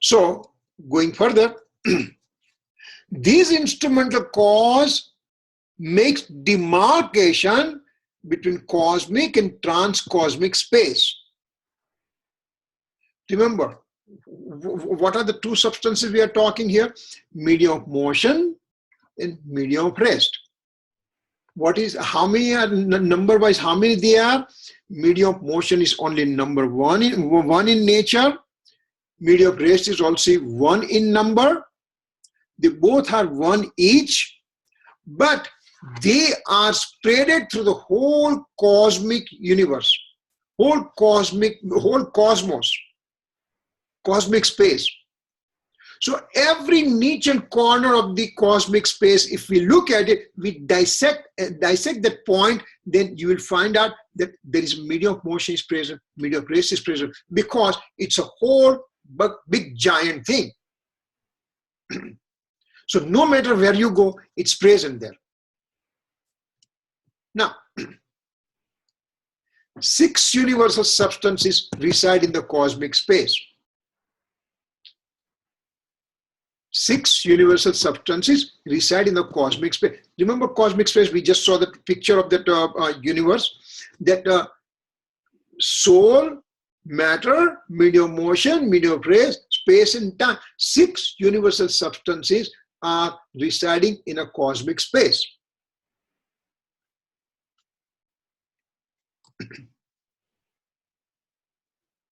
Speaker 2: So, going further, this instrumental cause makes demarcation between cosmic and transcosmic space. Remember, what are the two substances we are talking here? Medium of motion and medium of rest. What is, how many are number wise, how many they are? Medium of motion is only number one in nature. Medium of rest is also 1 in number. They both are 1 each, but they are spread through the whole cosmic universe, whole cosmos, cosmic space. So every niche and corner of the cosmic space, if we look at it, we dissect that point, then you will find out that there is medium of motion is present, medium of rest is present, because it's a whole big giant thing. So no matter where you go, it's present there. Now, 6 universal substances reside in the cosmic space. 6 universal substances reside in the cosmic space. Remember cosmic space, we just saw the picture of that universe, that soul, matter, medium of motion, medium of rest, space and time. 6 universal substances are residing in a cosmic space.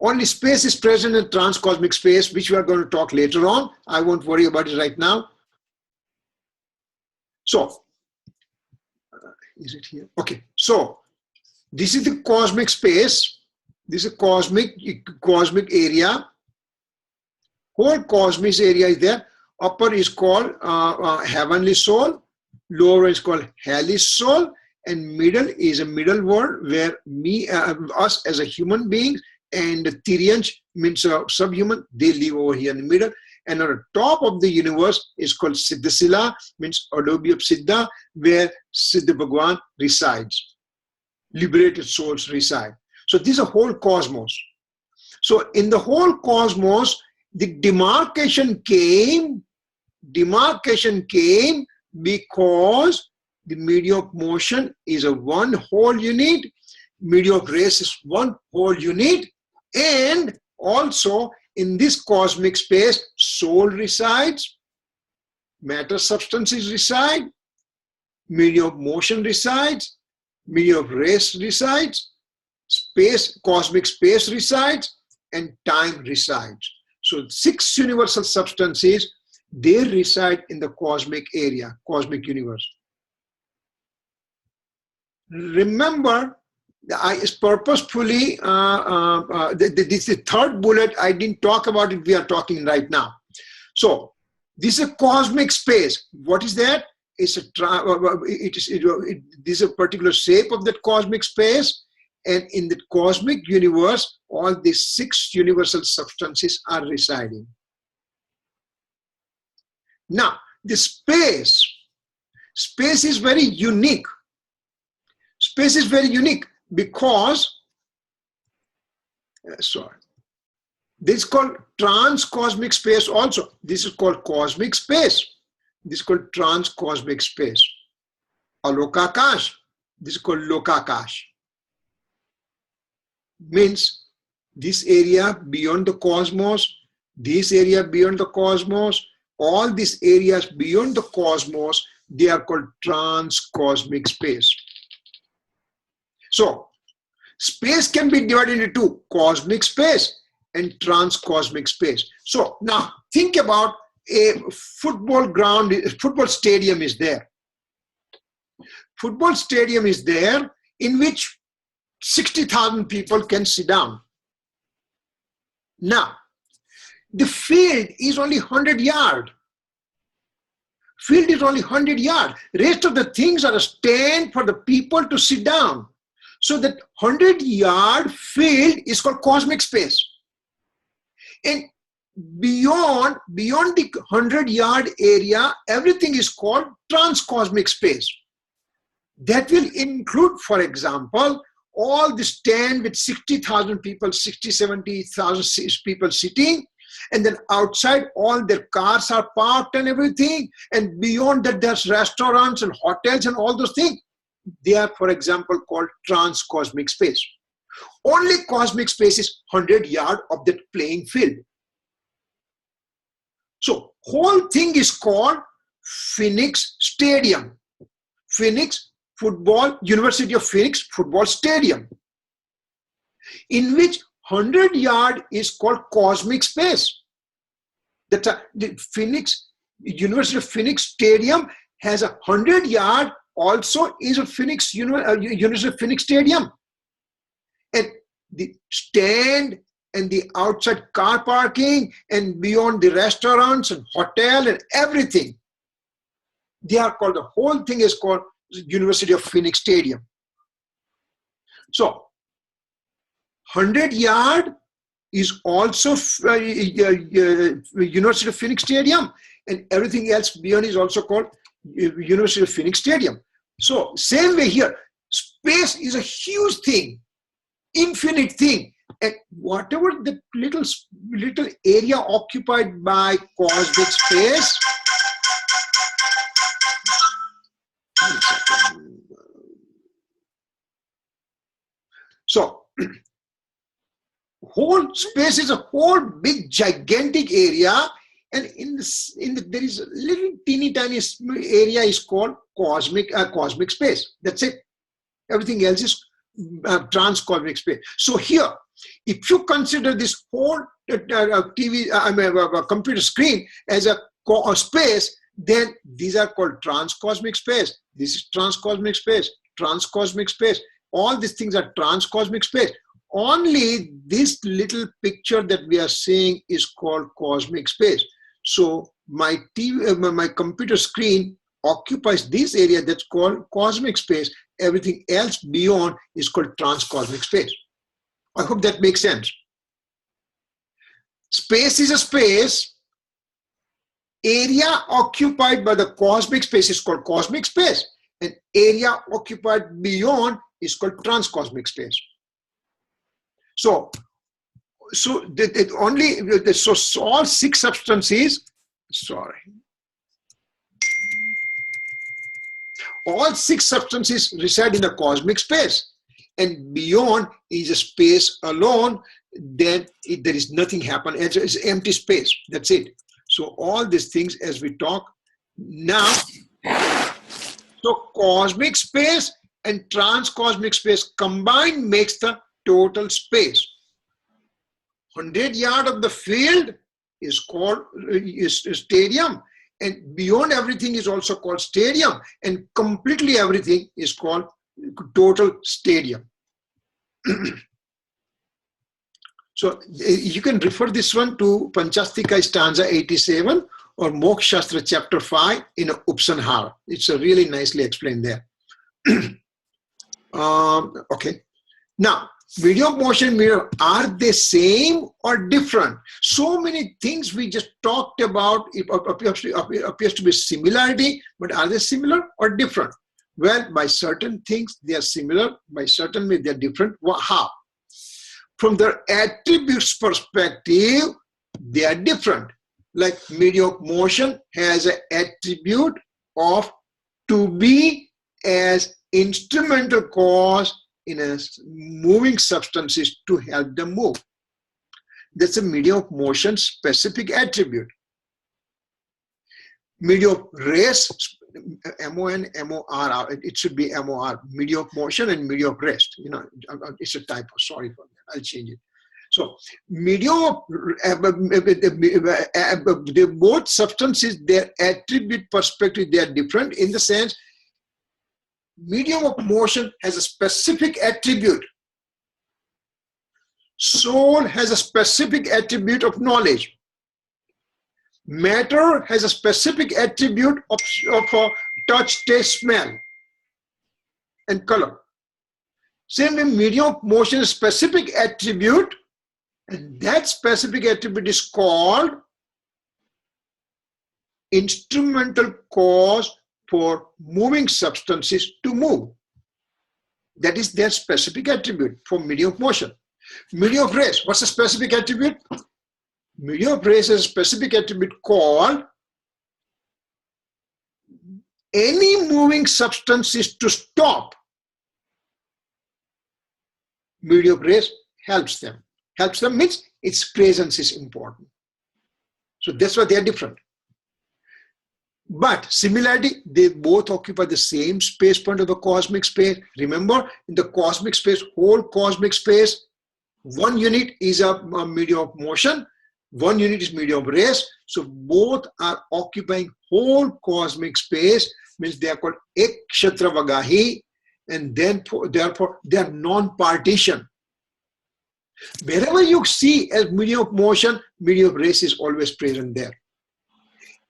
Speaker 2: Only space is present in transcosmic space, which we are going to talk later on. I won't worry about it right now. So, is it here? Okay, so this is the cosmic space. This is a cosmic area. Whole cosmic area is there. Upper is called heavenly soul, lower is called hellish soul, and middle is a middle world where us as a human being and the Tyrians, means subhuman, they live over here in the middle. And on the top of the universe is called Siddhasila, means Adobe of Siddha, where Siddha Bhagwan resides. Liberated souls reside. So this is a whole cosmos. So in the whole cosmos, the demarcation came because the medium of motion is a one whole unit, medium of race is one whole unit, and also in this cosmic space, soul resides, matter substances reside, medium of motion resides, medium of race resides, space, cosmic space resides, and time resides. So 6 universal substances, they reside in the cosmic area, cosmic universe. Remember, I is purposefully, this is the third bullet, I didn't talk about it, we are talking right now. So, this is a cosmic space. What is that? It's this is a particular shape of that cosmic space, and in the cosmic universe, all these 6 universal substances are residing. Now, the space is very unique. Space is very unique because, this is called transcosmic space also. This is called cosmic space. This is called transcosmic space. Alokakash, this is called Lokakash. Means this area beyond the cosmos, this area beyond the cosmos, all these areas beyond the cosmos, they are called transcosmic space. So, space can be divided into 2, cosmic space and transcosmic space. So, now think about a football ground, a football stadium is there. Football stadium is there in which 60,000 people can sit down. Now, the field is only 100 yards. Field is only 100 yards. Rest of the things are a stand for the people to sit down. So that 100-yard field is called cosmic space. And beyond the 100-yard area, everything is called transcosmic space. That will include, for example, all the stand with 60,000 people, 60, 70,000 people sitting, and then outside all their cars are parked and everything, and beyond that there's restaurants and hotels and all those things. They are, for example, called transcosmic space. Only cosmic space is 100 yards of that playing field. So, whole thing is called Phoenix Stadium. Phoenix Football, University of Phoenix Football Stadium. In which 100 yard is called cosmic space. The University of Phoenix Stadium has a 100 yard also is a University of Phoenix Stadium. And the stand and the outside car parking and beyond the restaurants and hotel and everything, they are called, the whole thing is called University of Phoenix Stadium. So, 100 yard is also University of Phoenix Stadium, and everything else beyond is also called University of Phoenix Stadium. So, same way here, space is a huge thing, infinite thing, and whatever the little area occupied by cosmic space, so whole space is a whole big gigantic area, and there is a little teeny tiny area is called cosmic space. That's it. Everything else is transcosmic space. So here, if you consider this whole computer screen as a space, then these are called transcosmic space. This is transcosmic space, transcosmic space. All these things are transcosmic space. only this little picture that we are seeing is called cosmic space. So my my computer screen occupies this area that's called cosmic space. Everything else beyond is called transcosmic space. I hope that makes sense. Space is a space. Area occupied by the cosmic space is called cosmic space. And area occupied beyond is called transcosmic space. So all six substances, all six substances reside in the cosmic space, and beyond is a space alone. Then there is nothing happen. It's empty space. That's it. So all these things as we talk now. So cosmic space and transcosmic space combined makes the total space. 100 yards of the field is called stadium, and beyond everything is also called stadium, and completely everything is called total stadium. So you can refer this one to Panchastika stanza 87 or Moksha Shastra chapter 5 in Upsanhara. It's a really nicely explained there. Okay. Now, medium of motion, medium, are they same or different? So many things we just talked about, it appears to be similarity, but are they similar or different? Well, by certain things they are similar, by certain way they are different. How? From their attributes perspective, they are different. Like medium of motion has an attribute of to be as instrumental cause in a moving substances to help them move. That's a medium of motion specific attribute. Medium of rest, MON, MOR, it should be MOR, medium of motion and medium of rest. You know, it's a typo, sorry for that, I'll change it. So medium, they both substances, their attribute perspective, they are different in the sense, medium of motion has a specific attribute. Soul has a specific attribute of knowledge. Matter has a specific attribute of touch, taste, smell, and color. Same way, medium of motion is a specific attribute, and that specific attribute is called instrumental cause for moving substances to move. That is their specific attribute for medium of motion. Medium of rest, what's the specific attribute? Medium of rest is a specific attribute called any moving substances to stop. Medium of rest helps them. Helps them means its presence is important. So that's why they are different. But similarity, they both occupy the same space point of the cosmic space. Remember, in the cosmic space, whole cosmic space, one unit is a medium of motion, one unit is medium of rest. So both are occupying whole cosmic space, means they are called ekshatra vagahi, and then therefore they are non-partition. Wherever you see as medium of motion, medium of rest is always present there.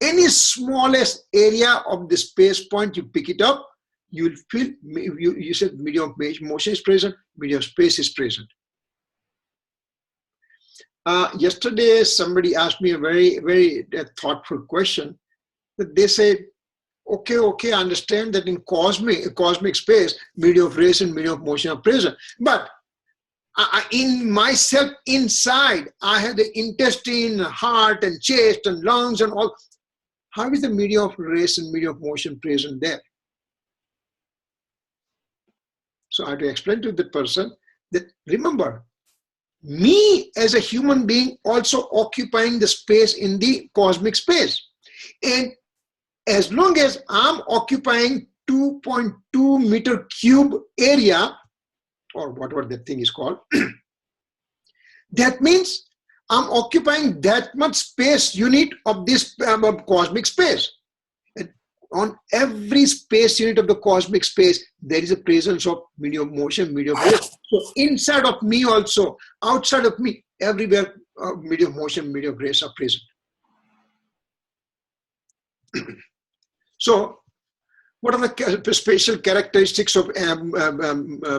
Speaker 2: Any smallest area of the space point, you pick it up, you will feel, you said medium of motion is present, medium of space is present. Yesterday, somebody asked me a very, very thoughtful question. That they said, okay, I understand that in cosmic space, medium of rest and medium of motion are present. But in myself, inside, I have the intestine, heart, and chest, and lungs, and all. How is the medium of rest and medium of motion present there? So I had to explain to the person that, remember, me as a human being also occupying the space in the cosmic space. And as long as I'm occupying 2.2 meter cube area, or whatever that thing is called, that means I'm occupying that much space unit of this cosmic space. And on every space unit of the cosmic space, there is a presence of medium motion, medium grace. So inside of me also, outside of me, everywhere medium motion, medium grace are present. So what are the special characteristics of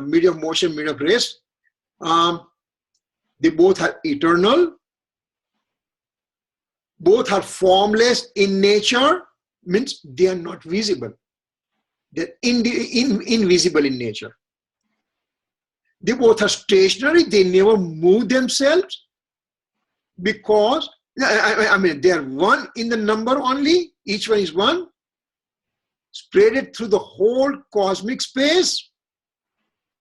Speaker 2: medium motion, medium grace? They both are eternal, both are formless in nature, means they are not visible. They're invisible in nature. They both are stationary, they never move themselves, because, I mean, they are one in the number only, each one is one, spread it through the whole cosmic space,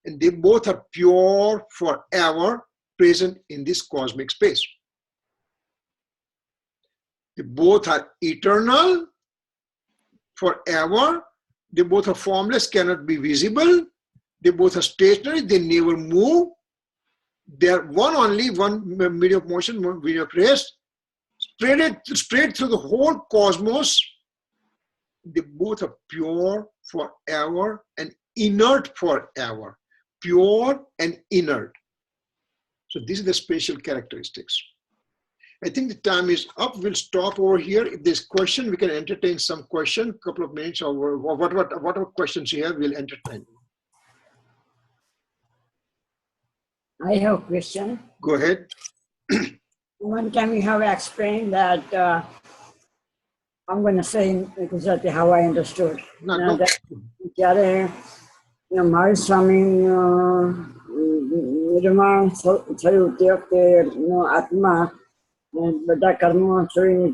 Speaker 2: and they both are pure forever, present in this cosmic space. They both are eternal, forever. They both are formless, cannot be visible. They both are stationary, they never move. They are one only, one medium of motion, one medium of rest, spread through the whole cosmos. They both are pure forever and inert forever. Pure and inert. So these are the special characteristics. I think the time is up. We'll stop over here. If there's question, we can entertain some question. A couple of minutes, or whatever questions you have, we'll entertain.
Speaker 3: I have a question.
Speaker 2: Go ahead.
Speaker 3: One time you have explained that, I'm going to say exactly how I understood.
Speaker 2: No.
Speaker 3: ત્યારે મારી સ્વામી નિર્માણ થયું તે વખતે આત્મા બધા કર્મો છોડીને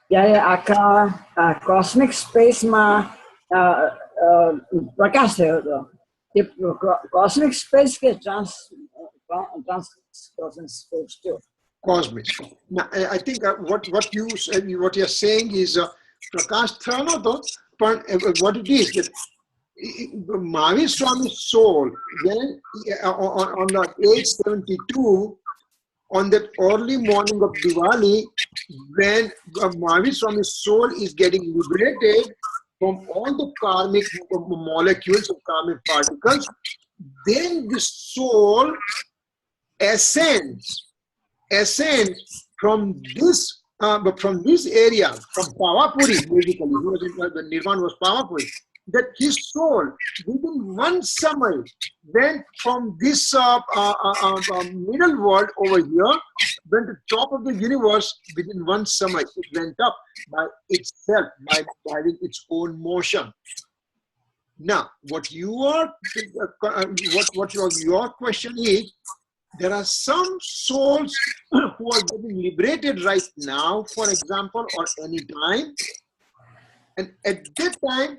Speaker 3: ત્યારે આખા કોસ્મિક સ્પેસમાં પ્રકાશ થયો હતો. એ કોસ્મિક સ્પેસ કે trans space too?
Speaker 2: Cosmic. Now, I think what you're saying is Prakash Thranoto, but what it is that Mahavir Swami's soul, when on the age 72, on that early morning of Diwali, when Mahavir Swami's soul is getting liberated from all the karmic molecules of karmic particles, then the soul ascends from this area, from Pavapuri, basically, the Nirvana was Pavapuri, that his soul within one summer went from this middle world over here, went to the top of the universe within one summer. It went up by itself, by having its own motion. Now, what your question is, there are some souls who are getting liberated right now, for example, or any time. And at that time,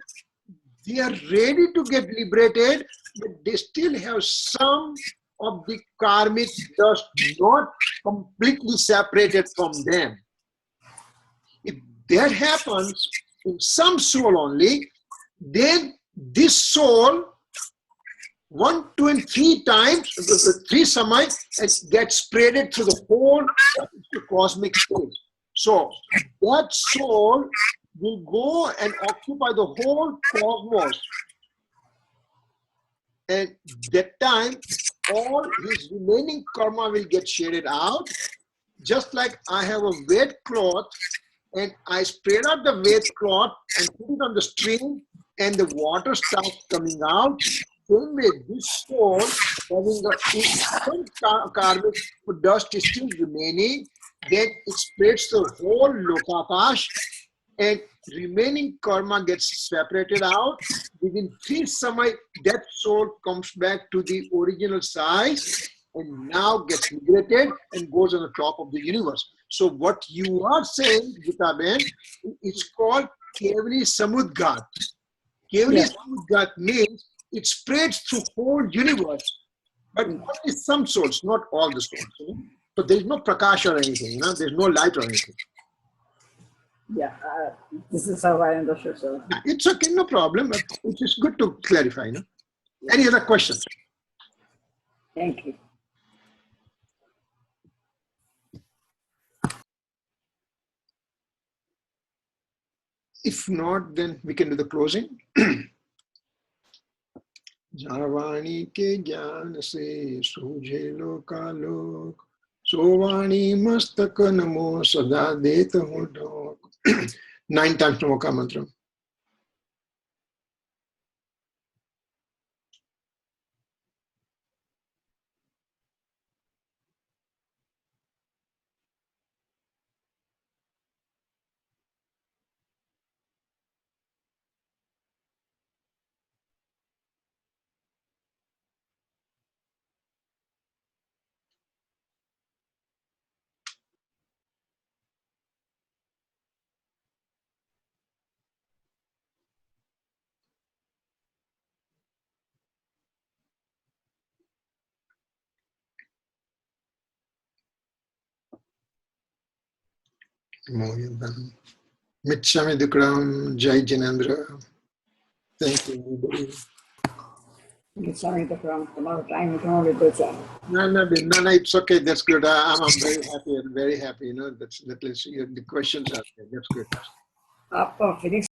Speaker 2: they are ready to get liberated, but they still have some of the karmic dust not completely separated from them. If that happens in some soul only, then this soul 1, 2, and 3 times, 3 samai, and gets spreaded through the whole cosmic space. So that soul will go and occupy the whole cosmos. And that time, all his remaining karma will get shaded out. Just like I have a wet cloth, and I spread out the wet cloth and put it on the stream, and the water starts coming out. Same way, this soul, having some karmic dust is still remaining, then it spreads the whole Lokakash, and remaining karma gets separated out. Within 3 samai, that soul comes back to the original size and now gets liberated and goes on the top of the universe. So what you are saying, Gita Ben, it's called Kevali Samudgat. Kevali Samudgat means it spreads through whole universe, but only some souls, not all the souls. You know? So there is no prakash or anything, you know? There's no light or anything.
Speaker 3: Yeah, this is how I understood. So
Speaker 2: it's okay, no problem. But it is good to clarify. No? Any other questions?
Speaker 3: thank you.
Speaker 2: If not, then we can do the closing. जावाणी के ज्ञान से सूझे लोकालोक, सोवाणी मस्तक नमो सदा देत हूँ ढोक. 9 times नमो का मंत्र. Michami Dukram, Jai Jinendra. Thank you, everybody.
Speaker 3: Sorry to from tomorrow time we can only do that.
Speaker 2: No, it's okay. That's good. I'm very happy and very happy. You know, that lets you, the questions are there. That's good.
Speaker 3: Up, finish.